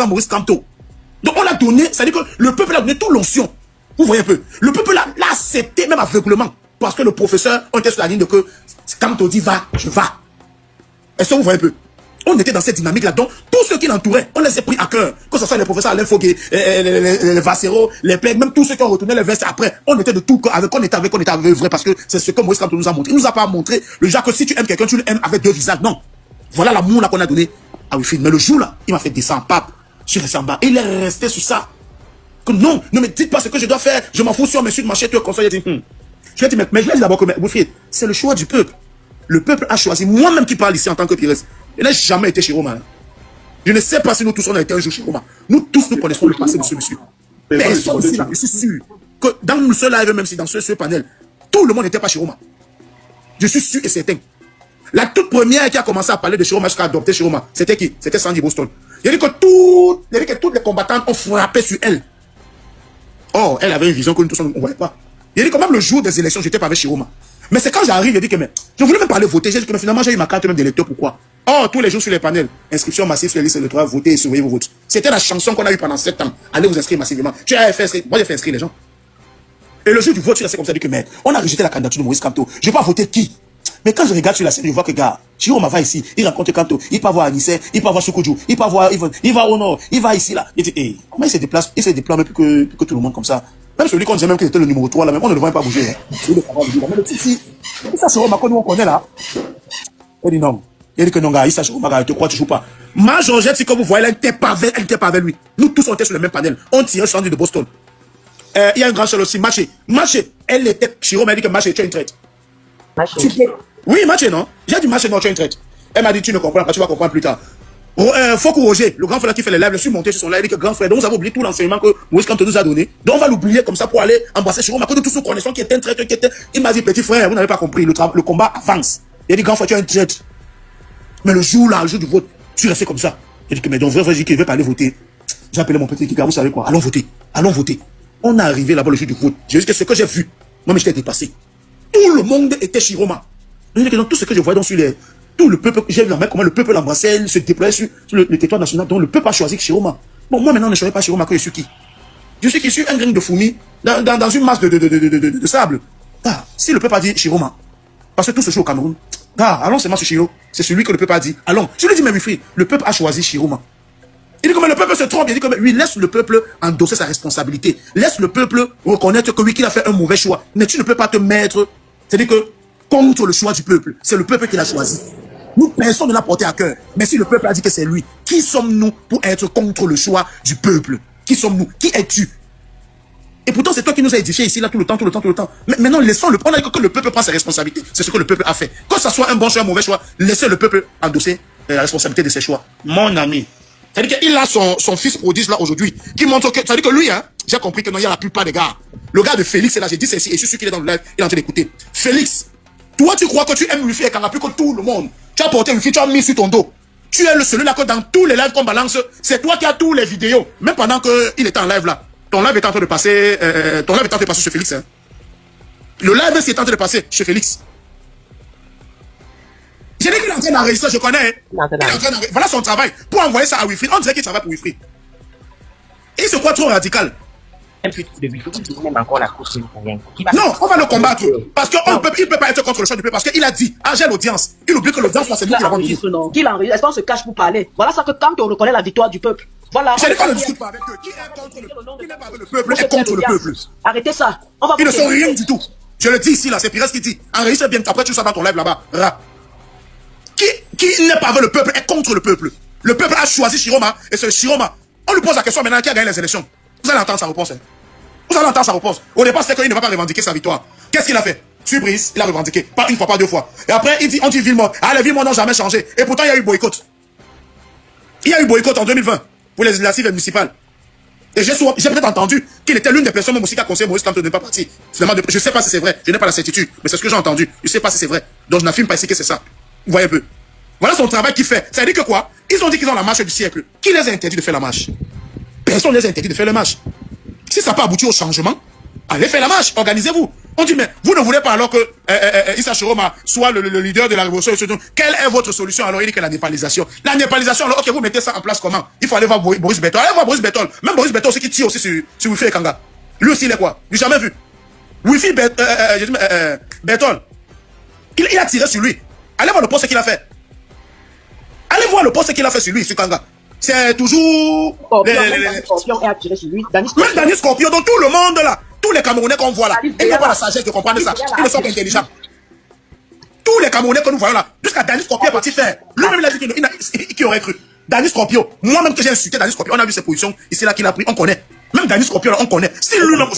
président Maurice Kamto. Donc on a donné, c'est-à-dire que le peuple a donné toute l'onction. Vous voyez un peu. Le peuple l'a accepté même aveuglement. Parce que le professeur, on était sur la ligne de que Kamto dit va, je va. Est-ce que vous voyez un peu? On était dans cette dynamique-là. Donc, tous ceux qui l'entouraient, on les a pris à cœur. Que ce soit les professeurs Alain Foguet, les Vassero, les Plègues, même tous ceux qui ont retourné les vestes après. On était de tout cœur, on était avec vrai, parce que c'est ce que Maurice Kamto nous a montré. Il nous a pas montré le genre que si tu aimes quelqu'un, tu l'aimes avec deux visages. Non. Voilà l'amour là qu'on a donné à Wilfried. Mais le jour là, il m'a fait descendre, pape. Je suis resté en bas. Et il est resté sur ça. Que non, ne me dites pas ce que je dois faire. Je m'en fous si on me suit de marcher, tu es conseiller. Je lui ai dit, mais je lui ai dit d'abord que, Wilfried, c'est le choix du peuple. Le peuple a choisi. Moi-même qui parle ici en tant que Pires, je n'ai jamais été chez Roma. Je ne sais pas si nous tous on a été un jour chez Roma. Nous tous nous connaissons le passé de ce monsieur. Personne ici là, je suis sûr que dans ce live, même si dans ce panel, tout le monde n'était pas chez Roma. Je suis sûr et certain. La toute première qui a commencé à parler de chez Roma jusqu'à adopter chez Roma, c'était qui? C'était Sandy Boston. Il a dit que toutes les combattantes ont frappé sur elle. Or, elle avait une vision que nous tous on ne voyait pas. Il a dit que même le jour des élections, j'étais pas avec chez Roma. Mais c'est quand j'arrive, il dit que mais, je voulais même pas aller voter. J'ai dit que finalement j'ai eu ma carte même d'électeur. Pourquoi? Oh, tous les jours sur les panels, inscription massive sur les listes électorales, votez et surveillez vos votes. C'était la chanson qu'on a eue pendant 7 ans. Allez vous inscrire massivement. Tu as fait inscrire, moi j'ai fait inscrire les gens. Et le jour du vote, tu restes comme ça, dit que mais, on a rejeté la candidature de Maurice Kamto. Je vais pas voter qui? Mais quand je regarde sur la scène, je vois que gars, Chiroma va ici, il rencontre Kamto, il peut voir Anissé, il peut voir Soukoudiou, il peut voir, il va au nord, il va ici là. Il dit, hey, comment il se déplace même plus que tout le monde comme ça. Même celui qu'on disait même qu'il était le numéro 3 là, même on ne le voit pas bouger. Hein. Mais le petit, ça c'est Roma, nous on connaît là. Il dit non. Il dit que non, gars, il s'agit Roma, gars, tu crois, tu joues pas. Ma Georgette, si comme vous voyez, elle n'était pas avec lui. Nous tous on était sur le même panel. On tirait sur Andy de Boston. Il y a un grand seul aussi, Maché, elle était, Chiroma a dit que Maché, tu es une traite. Oui, Maché, non? J'ai dit Maché, non, tu es une traite. Elle m'a dit, tu ne comprends pas, tu vas comprendre plus tard. Foko Roger, le grand frère qui fait les lives, je suis monté sur son live, il dit que grand frère, donc vous avez oublié tout l'enseignement que Maurice Kamto nous a donné. Donc on va l'oublier comme ça pour aller embrasser Chiroma, que nous tous nous connaissons qui était un traître, qui était. Il m'a dit, petit frère, vous n'avez pas compris, le combat avance. Il a dit, grand frère, tu es un traître. Mais le jour là, le jour du vote, je suis resté comme ça. Il dit que, mais donc vrai, dit qu'il ne veut pas aller voter. J'ai appelé mon petit gars, vous savez quoi, allons voter. On est arrivé là-bas le jour du vote. J'ai dit que ce que j'ai vu, moi, j'étais dépassé. Tout le monde était Chiroma. Je dis que dans tout ce que je voyais dans sur les. Tout le peuple, j'ai vu la main comment le peuple l'embrassait, il se déployait sur le territoire national, donc le peuple a choisi Chiroma. Bon, moi maintenant, je ne choisis pas Chiroma, que je suis qui? Je suis qui? Je suis un grain de fourmi dans une masse de sable. Ah, si le peuple a dit Chiroma, parce que tout se joue au Cameroun, ah, allons seulement sur Chiro, c'est celui que le peuple a dit. Allons, je lui dis, mais Wilfried, le peuple a choisi Chiroma. Il dit comme le peuple se trompe, il dit comme lui, laisse le peuple endosser sa responsabilité. Laisse le peuple reconnaître que oui, qu'il a fait un mauvais choix. Mais tu ne peux pas te mettre, c'est-à-dire que contre le choix du peuple. C'est le peuple qui l'a choisi. Nous, personne ne l'a porté à cœur. Mais si le peuple a dit que c'est lui, qui sommes-nous pour être contre le choix du peuple? Qui sommes-nous? Qui es-tu? Et pourtant, c'est toi qui nous as édifié ici, là, tout le temps. Mais maintenant, laissons le. On a dit que le peuple prend ses responsabilités. C'est ce que le peuple a fait. Que ce soit un bon choix, un mauvais choix, laissez le peuple endosser la responsabilité de ses choix. Mon ami. C'est-à-dire qu'il a son fils prodige là aujourd'hui, qui montre que. C'est-à-dire que lui, hein, j'ai compris que non, il y a la plupart des gars. Le gars de Félix est là, j'ai dit ceci, et je suis sûr qu'il est dans le live, il est en train d'écouter. Félix, toi, tu crois que tu aimes Wilfried et qu'on a plus que tout le monde. Tu as porté Wilfried, tu as mis sur ton dos. Tu es celui-là que dans tous les lives qu'on balance, c'est toi qui as tous les vidéos. Même pendant qu'il était en live là. Ton live est en train de passer, chez Félix. Hein. Le live est en train de passer chez Félix. J'ai dit qu'il est en train d'enregistrer, je connais. Voilà son travail. Pour envoyer ça à Wilfried, on dirait qu'il travaille pour Wilfried. Il se croit trop radical. Non, on va le combattre. Parce qu'il ne peut pas être contre le choix du peuple. Parce qu'il a dit, j'ai l'audience. Il oublie que l'audience, c'est lui qui l'a vendu. Qu'il enregistre, est-ce qu'on se cache pour parler? Voilà ça que quand on reconnaît la victoire du peuple. Voilà. Je n'ai pas le discute pas avec eux. Qui est contre le peuple? Qui n'est pas avec le peuple est contre le peuple. Arrêtez ça. Ils ne sont rien du tout. Je le dis ici, là, c'est Pires qui dit. Enregistre bien, après tu seras dans ton live là-bas. Qui n'est pas avec le peuple est contre le peuple. Le peuple a choisi Chiroma et c'est Chiroma. On lui pose la question maintenant qui a gagné les élections. Vous allez entendre sa réponse. Hein. Vous allez entendre sa réponse. Au départ, c'était qu'il ne va pas revendiquer sa victoire. Qu'est-ce qu'il a fait? Subris, il a revendiqué. Pas une fois, pas deux fois. Et après, on dit Villemot. Ah, les Villemot n'ont jamais changé. Et pourtant, il y a eu boycott. Il y a eu boycott en 2020 pour les législatives municipales. Et j'ai peut-être entendu qu'il était l'une des personnes même aussi qui a conseillé Maurice Kamto de ne pas partir. Finalement, je ne sais pas si c'est vrai. Je n'ai pas la certitude. Mais c'est ce que j'ai entendu. Je ne sais pas si c'est vrai. Donc, je n'affirme pas ici que c'est ça. Vous voyez un peu. Voilà son travail qu'il fait. Ça veut dire que quoi? Ils ont dit qu'ils ont la marche du siècle. Qui les a interdit de faire la marche? Personne ne les a interdit de faire la marche. Si ça n'a pas abouti au changement, allez faire la marche. Organisez-vous. On dit, mais vous ne voulez pas alors que Issa Chiroma soit le leader de la révolution. Quelle est votre solution? Alors il dit que la népalisation. La népalisation, alors ok, vous mettez ça en place comment? Il faut aller voir Boris Bétol. Allez voir Boris Bétol. Même Boris Bétol aussi qui tire aussi sur Wifi et Kanga. Lui aussi, il est quoi? J'ai jamais vu. Wifi Bétol. Il a tiré sur lui. Allez voir le poste qu'il a fait. Allez voir le poste qu'il a fait sur lui, sur Kanga. C'est toujours... Scorpion est attiré sur lui. Même Dani Scorpion, donc tout le monde là, tous les Camerounais qu'on voit là, ils n'ont pas la sagesse de comprendre ça. Ils ne sont pas intelligents. Tous les Camerounais que nous voyons là, jusqu'à Dani Scorpion est parti faire. Lui-même il a dit qu'il aurait cru. Dani Scorpion, moi-même que j'ai insulté Dani Scorpion, on a vu ses positions ici là qu'il a pris, on connaît. Même Dani Scorpion là, on connaît. Si lui-même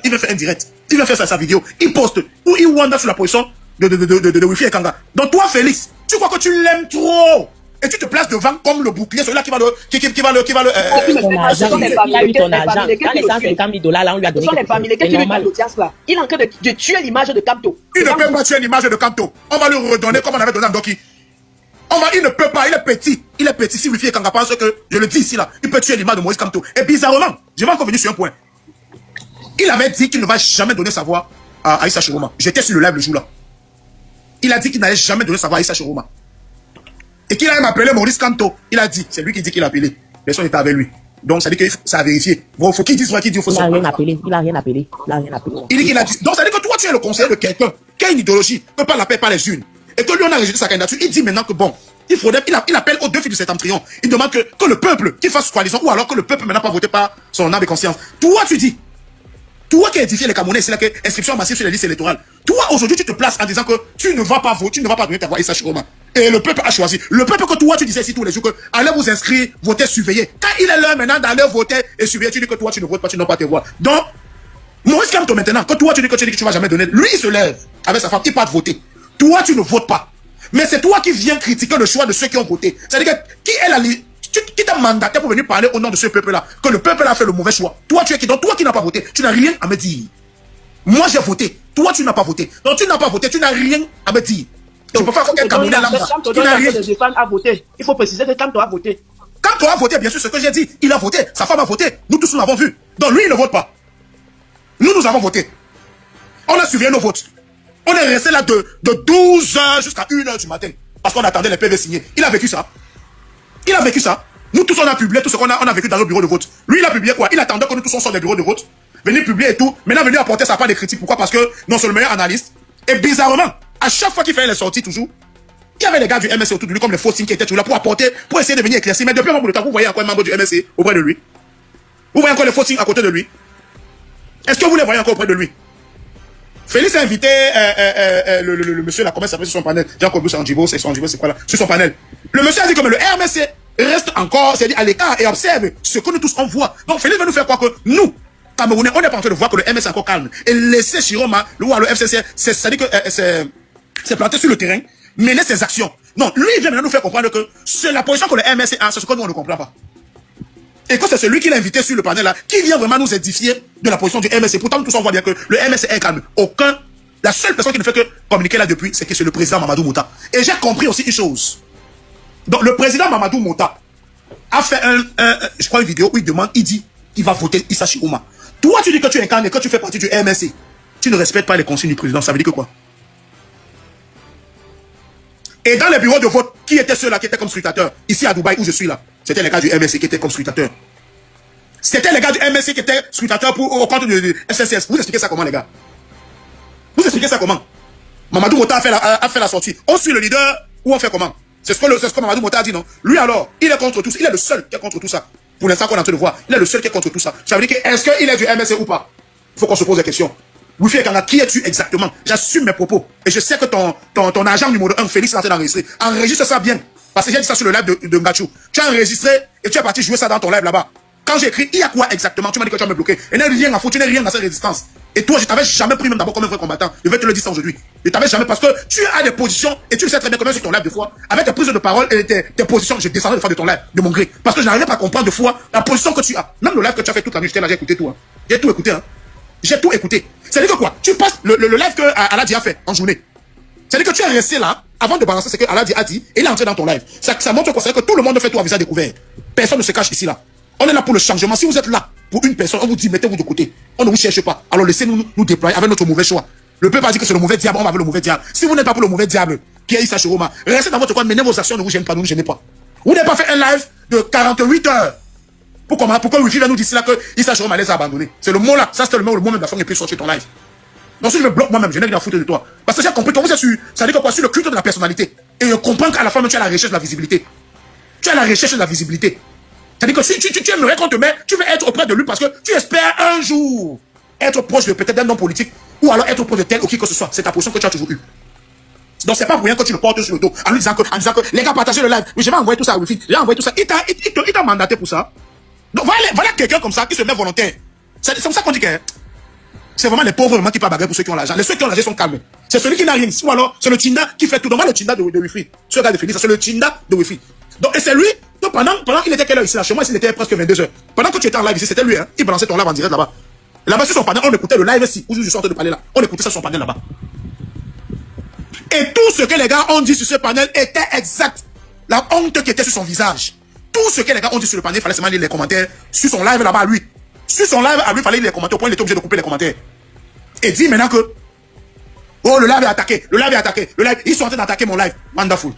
il veut faire un direct, il veut faire sa vidéo, il poste, ou il wanda sur la position de Wifi et Kanga. Donc toi Félix, tu crois que tu l'aimes trop? Et tu te places devant comme le bouclier, celui-là qui va le... Ton argent, il a eu ton argent. Quand les 150 000 $, là, on lui a donné quelque chose. Il est en train de tuer l'image de Kamto. Il ne peut pas tuer l'image de Kamto. On va lui redonner comme on avait donné à Ndoki. Il ne peut pas, il est petit. Il est petit. Si Wifi et Kanga pense que, je le dis ici là, il peut tuer l'image de Moïse Kamto. Et bizarrement, je vais encore venir sur un point. Il avait dit qu'il ne va jamais donner sa voix à Issa Chiroma. J'étais sur le live le jour là. Il a dit qu'il n'allait jamais donner sa voix à Issa Chiroma. Et qu'il a même appelé Maurice Kamto. Il a dit, c'est lui qui dit qu'il a appelé. Personne n'était avec lui. Donc ça dit que ça a vérifié. Bon, faut qu'il dise vrai, qu'il dit, faut ça. Il n'a rien appelé. Il n'a rien appelé. Il n'a rien appelé. Il dit qu'il a dit. Donc ça dit que toi, tu es le conseiller de quelqu'un qui a une idéologie, ne peut pas la paix par les unes. Et que lui, on a rejeté sa candidature. Il dit maintenant que bon, il appelle aux deux filles de Septentrion. Il demande que le peuple qui fasse coalition, ou alors que le peuple maintenant pas voté par son âme et conscience. Toi, tu dis. Toi qui as édifié les Camerounais, c'est là que inscription massive sur les listes électorales. Toi, aujourd'hui, tu te places en disant que tu ne vas pas voter, tu ne vas pas donner ta voix à Issa Chiroma. Et le peuple a choisi. Le peuple que toi, tu disais ici tous les jours que allez vous inscrire, voter, surveiller. Quand il est l'heure maintenant d'aller voter et surveiller, tu dis que toi, tu ne votes pas, tu n'as pas tes voix. Donc, Maurice Kamto maintenant, que toi, tu dis que tu vas jamais donner, lui, il se lève avec sa femme, il part voter. Toi, tu ne votes pas. Mais c'est toi qui viens critiquer le choix de ceux qui ont voté. C'est-à-dire que qui est la qui t'a mandaté pour venir parler au nom de ce peuple-là, que le peuple a fait le mauvais choix. Toi, tu es qui? Donc, toi qui n'as pas voté, tu n'as rien à me dire. Moi, j'ai voté. Toi, tu n'as pas voté. Donc, tu n'as pas voté, tu n'as rien à me dire. Je peux faire comme un Camerounais là. Tu n'as rien. A voté. Il faut préciser que Kamto a voté. Kamto a voté, bien sûr, ce que j'ai dit. Il a voté. Sa femme a voté. Nous tous, nous l'avons vu. Donc, lui, il ne vote pas. Nous avons voté. On a suivi nos votes. On est resté là de 12h jusqu'à 1h du matin. Parce qu'on attendait les PV signés. Il a vécu ça. Il a vécu ça. Nous tous, on a publié tout ce qu'on a vécu dans le bureau de vote. Lui, il a publié quoi? Il attendait que nous tous on sorte des bureaux de vote. Venir publier et tout. Maintenant, venir apporter sa part de critiques. Pourquoi? Parce que non, c'est le meilleur analyste. Et bizarrement, à chaque fois qu'il fait les sorties, toujours, il y avait les gars du MSC autour de lui, comme les faux signes qui étaient toujours là pour apporter, pour essayer de venir éclaircir. Mais depuis un moment de temps, vous voyez encore un membre du MSC auprès de lui. Vous voyez encore les faux signes à côté de lui. Est-ce que vous les voyez encore auprès de lui? Félix a invité le monsieur là, comment ça s'appelle sur son panel? Jean-Claude Sanjibo, c'est quoi là? Sur son panel. Le monsieur a dit que le RMC reste encore, c'est-à-dire à l'écart et observe ce que nous tous on voit. Donc Félix va nous faire croire que nous, Camerounais, on n'est pas en train de voir que le MS est encore calme. Et laisser Chiroma, le FCC, c'est-à-dire que c'est planté sur le terrain, mener ses actions. Non, lui, il vient maintenant nous faire comprendre que c'est la position que le MS a, c'est ce que nous, on ne comprend pas. Et que c'est celui qui l'a invité sur le panel là, qui vient vraiment nous édifier de la position du MSC. Pourtant, tous on voit bien que le MSC est calme. La seule personne qui ne fait que communiquer là depuis, c'est que c'est le président Mamadou Mouta. Et j'ai compris aussi une chose. Donc, le président Mamadou Mouta a fait je crois une vidéo où il demande, il dit, il va voter Issa Chiroma. Toi, tu dis que tu incarnes et que tu fais partie du MSC. Tu ne respectes pas les consignes du président. Ça veut dire que quoi? Et dans les bureaux de vote, qui étaient ceux-là qui étaient comme scrutateurs? Ici à Dubaï, où je suis là, c'était les gars du MSC qui étaient comme scrutateurs. C'était les gars du MSC qui étaient scrutateurs au compte de SSS. Vous expliquez ça comment, les gars? Vous expliquez ça comment? Mamadou Mouta a fait la sortie. On suit le leader ou on fait comment? C'est ce que Mamadou Mouta a dit, non? Lui alors, il est contre tout ça. Il est le seul qui est contre tout ça. Pour l'instant qu'on est en train de voir, il est le seul qui est contre tout ça. Ça veut dire que, est-ce qu'il est du MSC ou pas? Il faut qu'on se pose la question. Wifi et Kanga, qui es-tu exactement? J'assume mes propos. Et je sais que ton agent numéro 1, Félix, est en train d'enregistrer. Enregistre ça bien. Parce que j'ai dit ça sur le live de Ngachou. Tu as enregistré et tu es parti jouer ça dans ton live là-bas. Quand j'ai écrit, il y a quoi exactement? Tu m'as dit que tu vas me bloquer. Et n'a rien à foutre, tu n'es rien dans cette résistance. Et toi, je t'avais jamais pris même d'abord comme un vrai combattant. Je vais te le dire ça aujourd'hui. Je t'avais jamais, parce que tu as des positions, et tu le sais très bien comment sur ton live des fois, avec tes prises de parole et tes positions, je descendais des fois de ton live, de mon gré. Parce que je n'arrivais pas à comprendre des fois la position que tu as. Même le live que tu as fait toute la nuit, j'étais là, j'ai écouté tout. Hein. J'ai tout écouté. Hein. J'ai tout écouté. C'est-à-dire que quoi? Tu passes le live que Aladi a fait en journée. C'est-à-dire que tu es resté là, avant de balancer ce que Aladi a dit, et il est entré dans ton live. Ça montre que tout le monde fait tout à visage découvert. Personne ne se cache ici là. On est là pour le changement. Si vous êtes là pour une personne, on vous dit mettez-vous de côté. On ne vous cherche pas. Alors laissez-nous nous déployer avec notre mauvais choix. Le peuple a dit que c'est le mauvais diable, on va avec le mauvais diable. Si vous n'êtes pas pour le mauvais diable, qui est Issa Chiroma, restez dans votre coin, menez vos actions, ne vous gênez pas, ne vous gênez pas. Vous n'avez pas fait un live de 48 heures. Pourquoi Wifi va nous dire là que Issa Chiroma les a abandonnés? C'est le mot là, ça c'était le mot même de la femme qui peut sortir ton live. Donc si je me bloque moi-même, je n'ai rien à foutre de toi. Parce que j'ai compris que vous êtes sur, ça dit quoi, sur le culte de la personnalité. Et je comprends qu'à la fin, tu as la recherche de la visibilité. Tu as la recherche de la visibilité. C'est-à-dire que si tu aimerais qu'on te mette, tu veux être auprès de lui parce que tu espères un jour être proche de peut-être d'un homme politique ou alors être proche de tel ou qui que ce soit. C'est ta position que tu as toujours eue. Donc c'est pas pour rien que tu le portes sur le dos en lui disant que les gars partagez le live. Mais je vais envoyer tout ça à Wifi. J'ai envoyé tout ça. Il t'a mandaté pour ça. Donc voilà quelqu'un comme ça qui se met volontaire. C'est comme ça qu'on dit que c'est vraiment les pauvres qui parlent bagarre pour ceux qui ont l'argent. Les ceux qui ont l'argent sont calmes. C'est celui qui n'a rien. Ou alors c'est le Tinda qui fait tout. Donc moi le Tinda de Wifi. Ce gars de Félix, c'est le Tinda de Wifi. Donc et c'est lui. Donc pendant qu'il était quelle heure ici là, chez moi il était presque 22 heures. Pendant que tu étais en live ici, c'était lui hein. Il balançait ton live en direct là-bas. Là-bas sur son panel, on écoutait le live ici où je suis en train de parler là. On écoutait ça sur son panel là-bas. Et tout ce que les gars ont dit sur ce panel était exact. La honte qui était sur son visage. Tout ce que les gars ont dit sur le panel, il fallait seulement lire les commentaires. Sur son live là-bas, lui. Sur son live, à lui, il fallait lire les commentaires. Au point, il était obligé de couper les commentaires. Et dit maintenant que, oh, le live est attaqué. Le live est attaqué. Le live, ils sont en train d'attaquer mon live. Wonderful.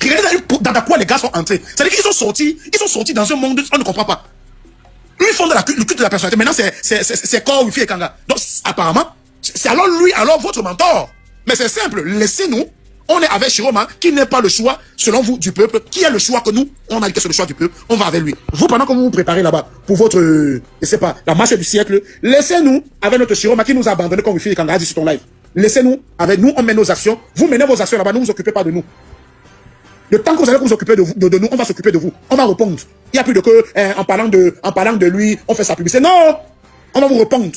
Regardez dans quoi les gars sont entrés. C'est-à-dire qu'ils sont sortis dans un monde, on ne comprend pas. Eux, ils font le culte de la personnalité. Maintenant, c'est corps, Wifi et Kanga. Donc, apparemment, c'est alors lui, alors votre mentor. Mais c'est simple, laissez-nous. On est avec Chiroma, qui n'est pas le choix, selon vous, du peuple. Qui est le choix que nous, on a dit que c'est le choix du peuple. On va avec lui. Vous, pendant que vous vous préparez là-bas, pour votre, je sais pas, la marche du siècle, laissez-nous avec notre Chiroma qui nous a abandonnés comme Wifi et Kanga a dit sur ton live. Laissez-nous, avec nous, on mène nos actions. Vous menez vos actions là-bas, ne vous occupez pas de nous. Le temps que vous allez vous occuper de nous, on va s'occuper de vous. On va répondre. Il n'y a plus de que, en parlant de lui, on fait sa publicité. Non! On va vous répondre.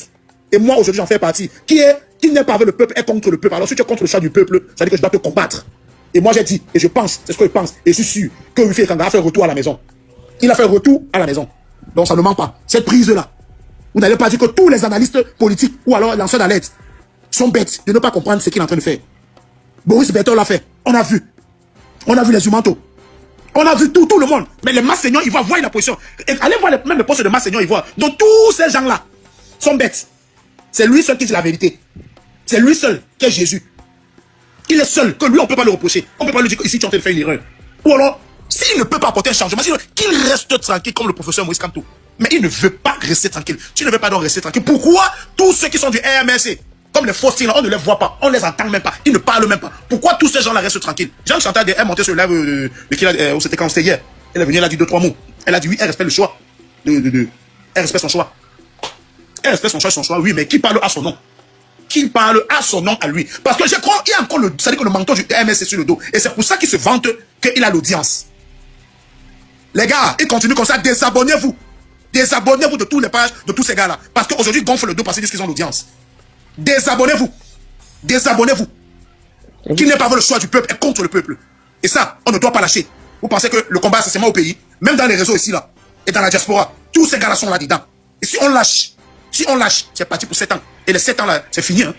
Et moi, aujourd'hui, j'en fais partie. Qui n'est pas avec le peuple est contre le peuple. Alors, si tu es contre le choix du peuple, ça veut dire que je dois te combattre. Et moi, j'ai dit, et je pense, c'est ce que je pense, et je suis sûr que Wifi et Kanga a fait retour à la maison. Il a fait retour à la maison. Donc, ça ne ment pas. Cette prise-là. Vous n'allez pas dire que tous les analystes politiques, ou alors lanceurs d'alerte, sont bêtes de ne pas comprendre ce qu'il est en train de faire. Boris Berthold l'a fait. On a vu. On a vu les humantos. On a vu tout le monde. Mais les Masseignons, ils vont voir la position. Et allez voir même les postes de Masseignons, ils voient. Donc tous ces gens-là sont bêtes. C'est lui seul qui dit la vérité. C'est lui seul qui est Jésus. Il est seul. Que lui, on ne peut pas le reprocher. On ne peut pas lui dire qu'ici, tu es en train de faire une erreur. Ou alors, s'il ne peut pas apporter un changement, qu'il reste tranquille comme le professeur Moïse Kamto. Mais il ne veut pas rester tranquille. Tu ne veux pas donc rester tranquille. Pourquoi tous ceux qui sont du RMRC, comme les fausses on ne les voit pas, on ne les entend même pas, ils ne parlent même pas. Pourquoi tous ces gens-là restent tranquilles? Jean Chantal est monté sur le live où c'était quand c'était hier. Elle est venue, elle a dit 2-3 mots. Elle a dit oui, elle respecte le choix. Elle respecte son choix. Elle respecte son choix, son choix, oui, mais qui parle à son nom? Qui parle à son nom à lui? Parce que je crois qu'il y a encore le, c'est-à-dire que le menton du MSC sur le dos. Et c'est pour ça qu'il se vante qu'il a l'audience. Les gars, ils continuent comme ça, désabonnez-vous. Désabonnez-vous de tous les pages, de tous ces gars-là. Parce qu'aujourd'hui, ils gonflent le dos parce qu'ils disent qu'ils ont l'audience. Désabonnez-vous. Désabonnez-vous. Qui n'est pas le choix du peuple est contre le peuple. Et ça, on ne doit pas lâcher. Vous pensez que le combat, c'est seulement au pays, même dans les réseaux ici, là, et dans la diaspora, tous ces gars-là sont là-dedans. Et si on lâche, c'est parti pour 7 ans. Et les 7 ans là, c'est fini. Hein?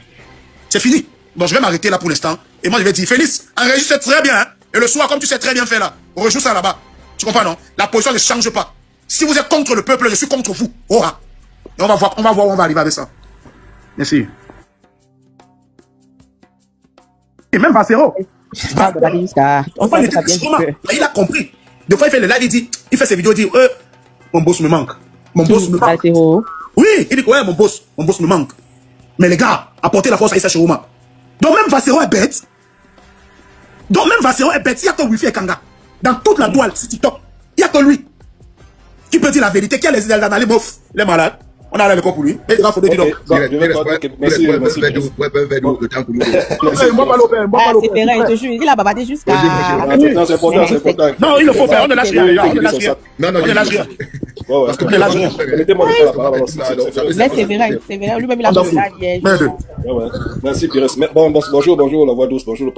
C'est fini. Donc je vais m'arrêter là pour l'instant. Et moi, je vais dire, Félix, enregistre très bien. Hein? Et le soir, comme tu sais très bien faire là, on rejoue ça là-bas. Tu comprends, non? La position ne change pas. Si vous êtes contre le peuple, je suis contre vous. Oh, ah. Et on va voir où on va arriver avec ça. Merci. Et même Bassero. Il a compris. Des fois, il fait le live, il dit, il fait ses vidéos, il dit, mon boss me manque. Mon boss me manque. Oui, il dit, ouais, mon boss me manque. Mais les gars, apportez la force à Issa Chiroma. Donc même Bassero est bête. Il n'y a que Wifi et Kanga. Dans toute la douane, c'est TikTok. Il n'y a que lui. Qui peut dire la vérité, qui a les analyses bof, les malades. On a le corps pour lui. Mais il faut dire donc. Merci. C'est vrai, je te jure, il a babadé jusqu'à. Non, c'est important. Non, il le faut faire, on ne lâche rien. Non, on ne lâche rien. Parce qu'on ne lâche rien. Mais c'est vrai, lui-même il a fait ça hier. Merci, Pires. Bonjour, la voix douce, bonjour.